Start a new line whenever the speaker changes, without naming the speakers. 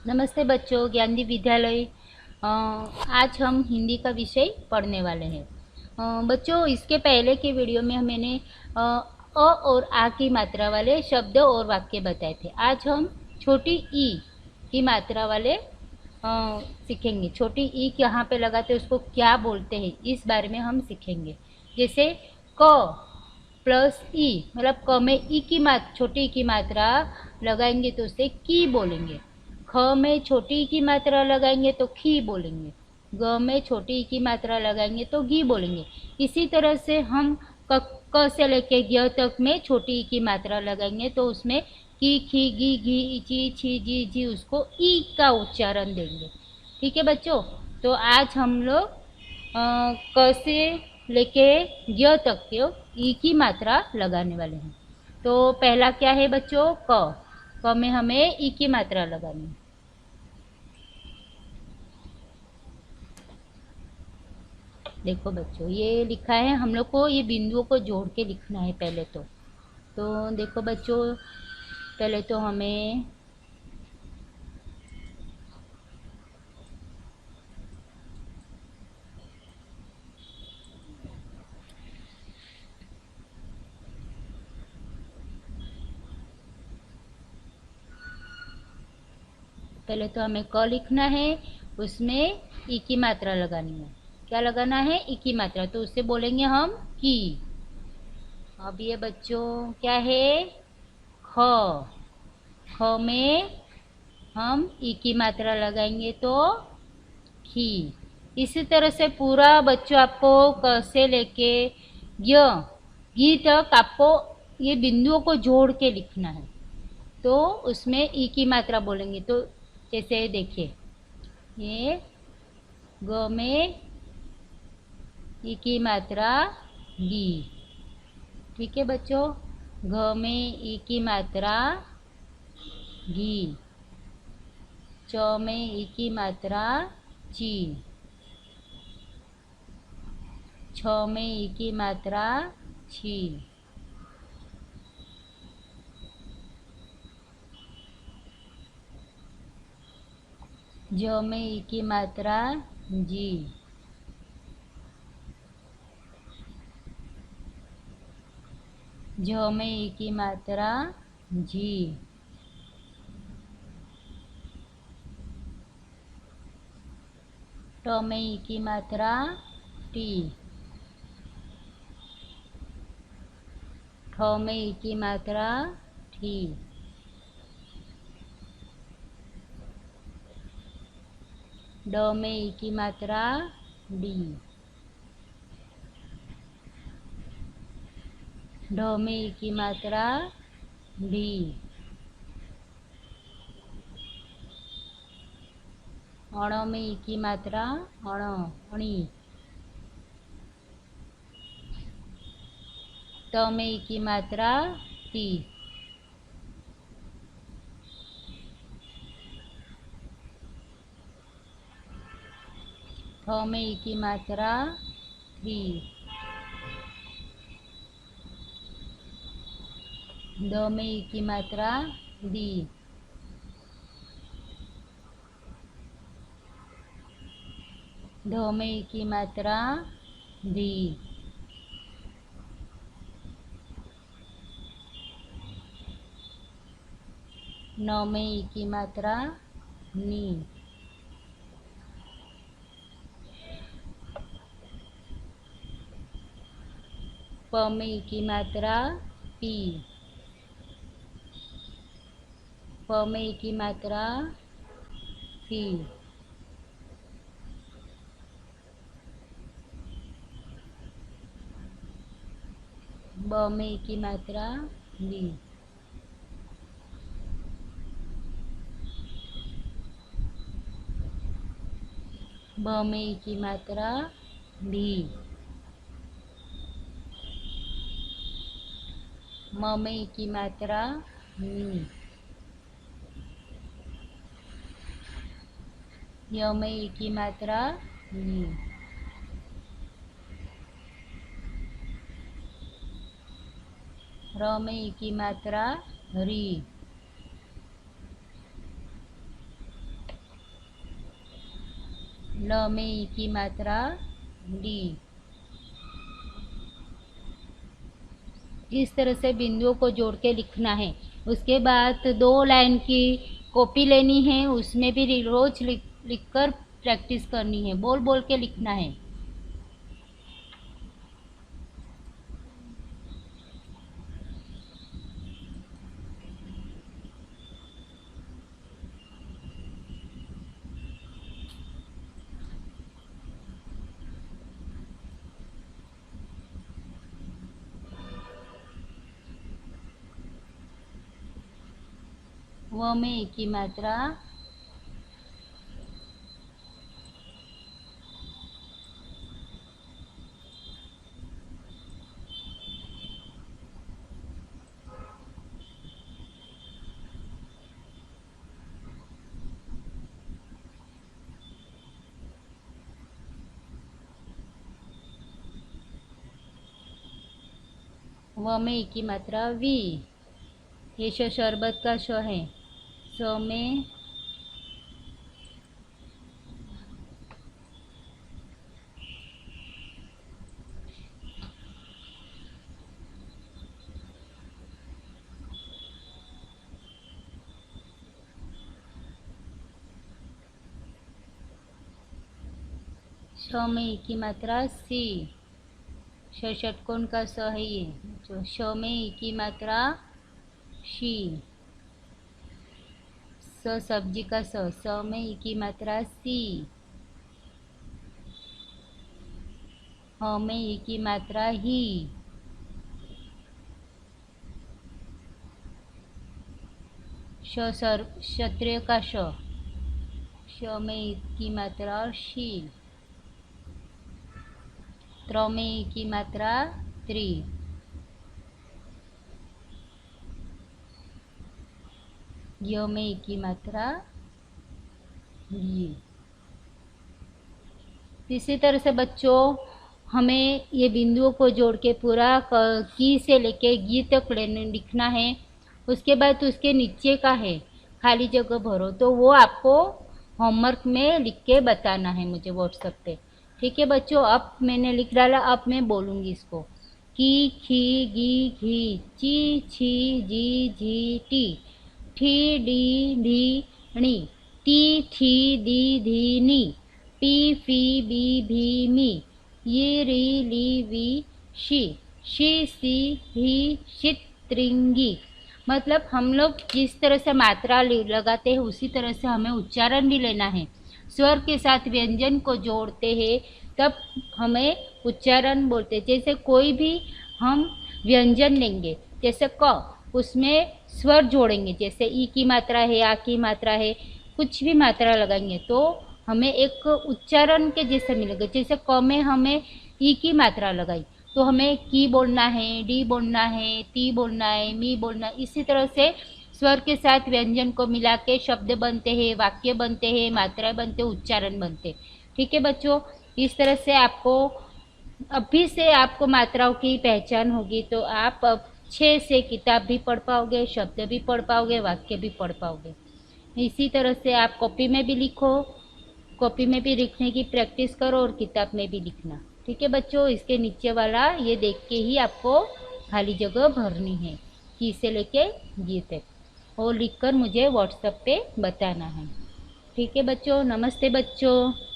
नमस्ते बच्चों, ज्ञानदीप विद्यालय। आज हम हिंदी का विषय पढ़ने वाले हैं। बच्चों, इसके पहले के वीडियो में मैंने और आ की मात्रा वाले शब्द और वाक्य बताए थे। आज हम छोटी ई की मात्रा वाले सीखेंगे। छोटी ई यहाँ पे लगाते हैं, उसको क्या बोलते हैं, इस बारे में हम सीखेंगे। जैसे क प्लस ई, मतलब क में ई की छोटी ई की मात्रा लगाएंगे तो उसे की बोलेंगे। ख में छोटी ई की मात्रा लगाएंगे तो खी बोलेंगे। ग में छोटी ई की मात्रा लगाएंगे तो गी बोलेंगे। इसी तरह से हम क से लेके ग तक में छोटी ई की मात्रा लगाएंगे तो उसमें की, खी, गी, घी, ची, छी, जी, जी, उसको ई का उच्चारण देंगे। ठीक है बच्चों, तो आज हम लोग क से लेके य तक के ई की मात्रा लगाने वाले हैं। तो पहला क्या है बच्चों? क में हमें ई की मात्रा लगानी है। देखो बच्चों, ये लिखा है, हम लोग को ये बिंदुओं को जोड़ के लिखना है पहले तो देखो बच्चों, पहले तो हमें क लिखना है, उसमें ई की मात्रा लगानी है। क्या लगाना है? ई की मात्रा, तो उससे बोलेंगे हम की। अब ये बच्चों क्या है? ख। ख में हम ई की मात्रा लगाएंगे तो खी। इसी तरह से पूरा बच्चों आपको क से लेके य गी तक आपको ये बिंदुओं को जोड़ के लिखना है, तो उसमें ई की मात्रा बोलेंगे। तो जैसे देखिए, ये ग में ई की मात्रा गी। ठीक है बच्चों, घ में ई की मात्रा घी। च में ई की मात्रा ची। छ में ई की मात्रा छी। ज में ई की मात्रा जी। झ में ई की मात्रा झी। ट में ई की मात्रा टी। ठ में ई की मात्रा ठी। ड में ई की मात्रा डी। ढ में ई की मात्रा ढी। अण में ई की मात्रा अण, अणी। त में ई की मात्रा ती। थ में ई की मात्रा थी। द में ई की मात्रा दी। ध में ई की मात्रा धी। न में ई की मात्रा नी। प में ई की मात्रा पी। प में ई की मात्रा फी। ब में ई की मात्रा ली। ब में ई की मात्रा ढी। म में ई की मात्रा नी। य में ई की मात्रा ली। र में ई की मात्रा री। ल में ई की मात्रा डी। इस तरह से बिंदुओं को जोड़ के लिखना है। उसके बाद 2 लाइन की कॉपी लेनी है, उसमें भी रोज लिख कर प्रैक्टिस करनी है, बोल बोल के लिखना है। व में ई की मात्रा व में ई की मात्रा वी। ये शरबत का श है। स में श में ई की मात्रा सी। षटकोण का स है ये। जो श में ई की मात्रा शी। स सब्जी का स में ई की मात्रा सी। ह में ई की मात्रा ही। क्षत्रिय का श में ई की मात्रा शी। त्र में ई की मात्रा त्रि। य में ई की मात्रा ये। इसी तरह से बच्चों हमें ये बिंदुओं को जोड़ के पूरा की से लेके गी तक लिखना है। उसके बाद उसके नीचे का है खाली जगह भरो, तो वो आपको होमवर्क में लिख के बताना है मुझे व्हाट्सएप पे। ठीक है बच्चों, अब मैंने लिख डाला, अब मैं बोलूँगी इसको। की खी गी घी ची छी जी झी टी ठी डी ढी णी टी थी दी धी नी टी फी बी भी मी ये री ली वी शी सी ही शित्रिंगी। मतलब हम लोग जिस तरह से मात्रा लगाते हैं उसी तरह से हमें उच्चारण भी लेना है। स्वर के साथ व्यंजन को जोड़ते हैं तब हमें उच्चारण बोलते हैं। जैसे कोई भी हम व्यंजन लेंगे, जैसे क, उसमें स्वर जोड़ेंगे, जैसे ई की मात्रा है, आ की मात्रा है, कुछ भी मात्रा लगाएंगे तो हमें एक उच्चारण के जैसे मिलेगा। जैसे क में हमें ई की मात्रा लगाई तो हमें की बोलना है, डी बोलना है, ती बोलना है, मी बोलना है। इसी तरह से स्वर के साथ व्यंजन को मिला के शब्द बनते हैं, वाक्य बनते हैं, मात्रा बनते, उच्चारण बनते। ठीक है बच्चों, इस तरह से आपको अभी से आपको मात्राओं की पहचान होगी तो आप अच्छे से किताब भी पढ़ पाओगे, शब्द भी पढ़ पाओगे, वाक्य भी पढ़ पाओगे। इसी तरह से आप कॉपी में भी लिखो, कॉपी में भी लिखने की प्रैक्टिस करो और किताब में भी लिखना। ठीक है बच्चों, इसके नीचे वाला ये देख के ही आपको खाली जगह भरनी है, की से लेके ये तक, और लिखकर मुझे व्हाट्सएप पे बताना है। ठीक है बच्चों, नमस्ते बच्चों।